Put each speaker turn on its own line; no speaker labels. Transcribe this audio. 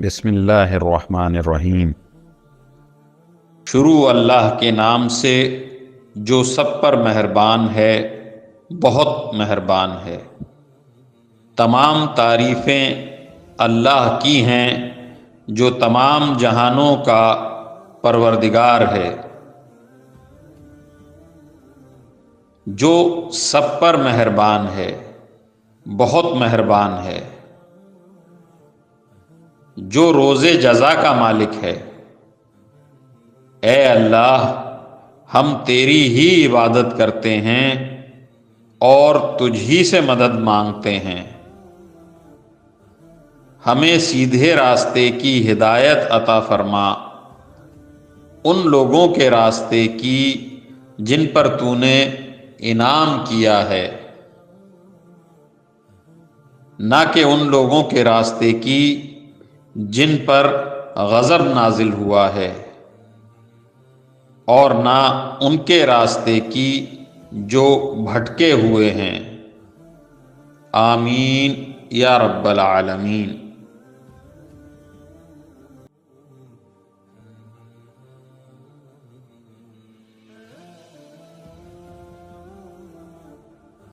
بسم اللہ الرحمن الرحیم۔
شروع اللہ کے نام سے جو سب پر مہربان ہے، بہت مہربان ہے۔ تمام تعریفیں اللہ کی ہیں جو تمام جہانوں کا پروردگار ہے، جو سب پر مہربان ہے، بہت مہربان ہے، جو روز جزا کا مالک ہے۔ اے اللہ، ہم تیری ہی عبادت کرتے ہیں اور تجھ ہی سے مدد مانگتے ہیں۔ ہمیں سیدھے راستے کی ہدایت عطا فرما، ان لوگوں کے راستے کی جن پر تو نے انعام کیا ہے، نہ کہ ان لوگوں کے راستے کی جن پر غضب نازل ہوا ہے، اور نہ ان کے راستے کی جو بھٹکے ہوئے ہیں۔ آمین یا رب العالمین۔